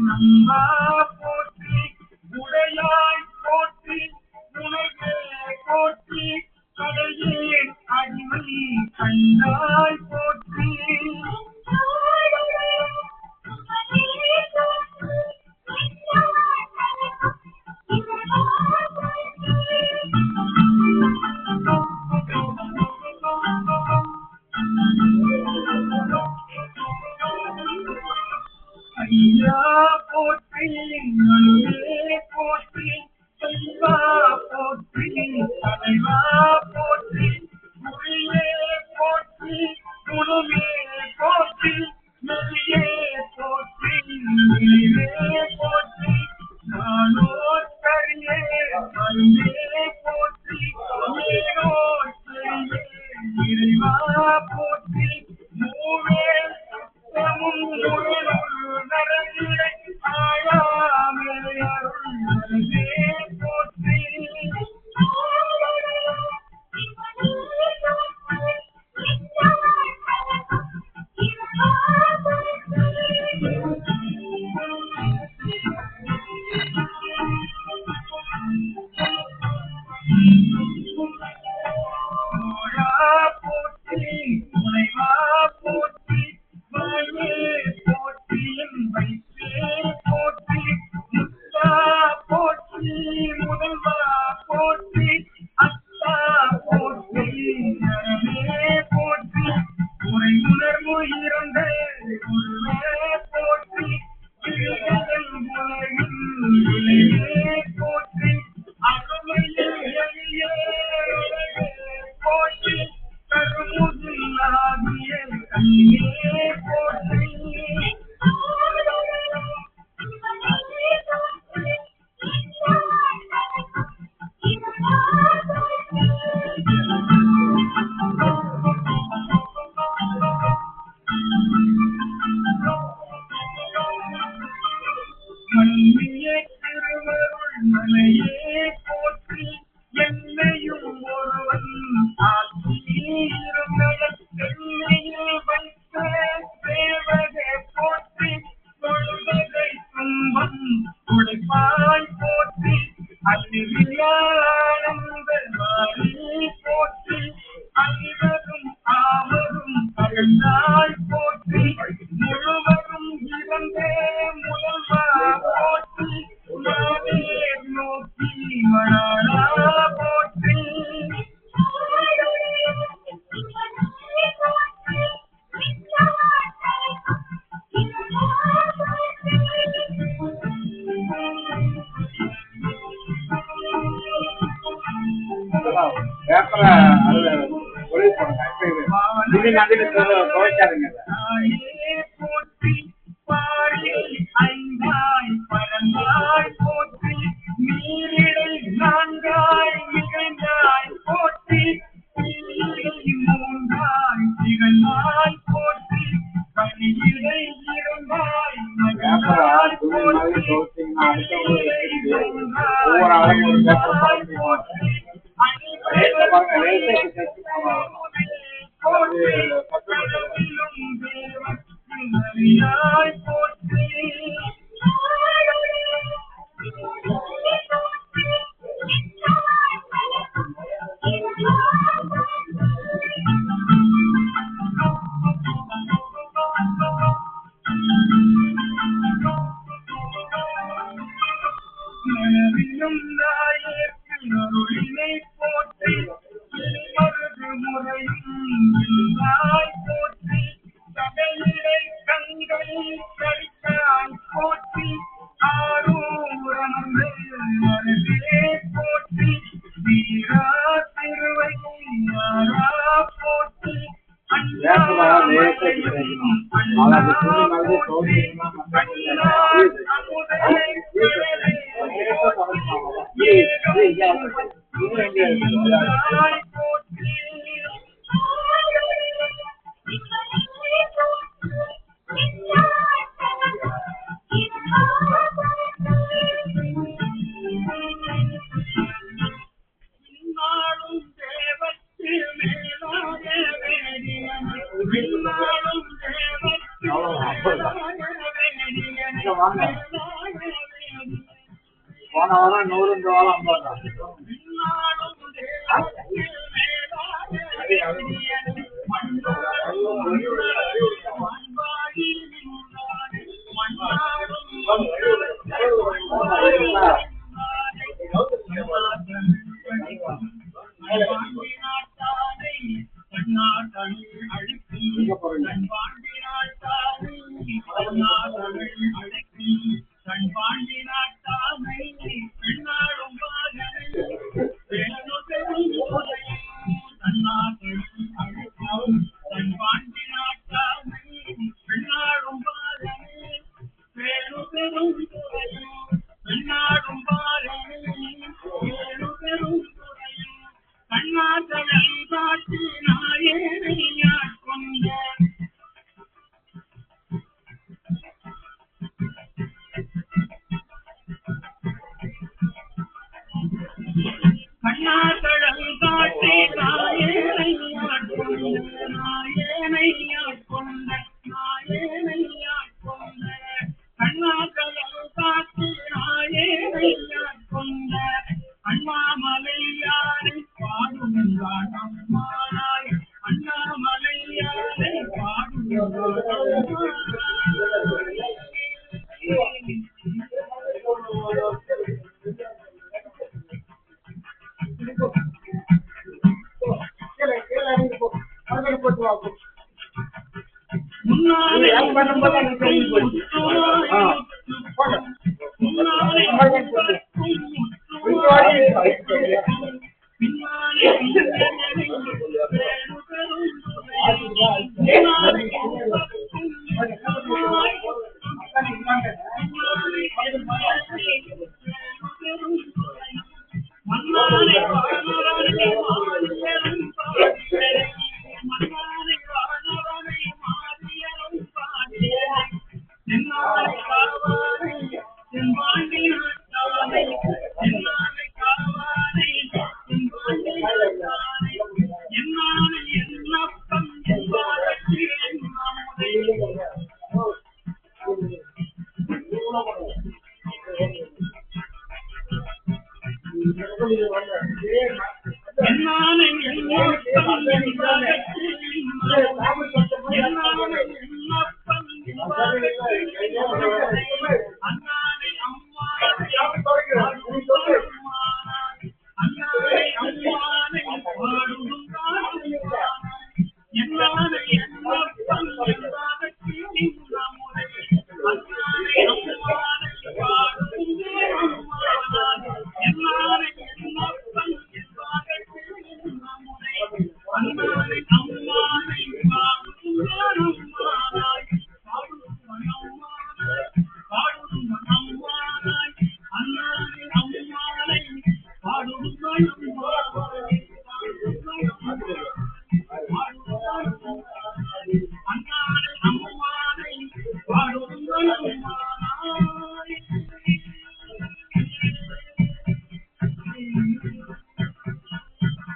நம்பா போற்றி உடையாய் போற்றி உனக்கே போற்றி கடையேன் அடிமை கண்டாய் போற்றி ஐயா போற்றி நடுவே போற்றி செல்வா போற்றி தலைவா போற்றி முறையே போற்றி குருவே போற்றி நெறியே போற்றி நிலைவே போற்றி நானோர் கரியே மருந்தே போற்றி நீரோர் செறியே இறைவா போற்றி மூவே சுத்தமும் நரகிடை ஆயாமே அருள் நரகே போற்றி போற்றி முனைவா போற்றி வாயே போற்றி வைத்தே போற்றி முத்தா போற்றி முதல்வா போற்றி அத்தா போற்றி நரமே போற்றி உரை உணர்வு இருந்த குருவே போற்றி உலகில் விளைவே போற்றி அருமையில் எளிய போற்றி கருமுகிலாகிய கண்ணே போற்றி மண்ணியே திருவருள் மலையே போற்றி என்னையும் ஒருவன் ஆட்சியிருமையில் வைத்த தேவகை போற்றி தொழுவதை துன்பம் உழைப்பாய் போற்றி அன்பிலானந்த மாறி போற்றி அனைவரும் ஆவரும் அகழ்ந்தாய் போற்றி முழுவதும் இறந்தே முதல்வா போற்றி நானே நோக்கி மணாளா போற்றி பேப்பரை ஒரே துவைக்காதுங்க. போற்றி பாரி ஐந்தாய் பரந்தாய் போற்றி நீரிடை நான்காய் நிகழ்ந்தாய் போற்றி மூன்றாய் திகழ்ந்தாய் போற்றி கனியிடை இருந்தாய் மகளாய் போற்றி ஒவ்வொரு ஆளும் ஒரு பேப்பர் போற்றி போற்றி அருளினை போற்றி மருது முறையும் போற்றி சபையிடை கங்கை கரித்தாய் போற்றி ஆரூரமர்ந்து மருதே போற்றி வீரா திருவையாரா போற்றி வாங்க. போன வாரம் 100, இந்த வாரம் 50.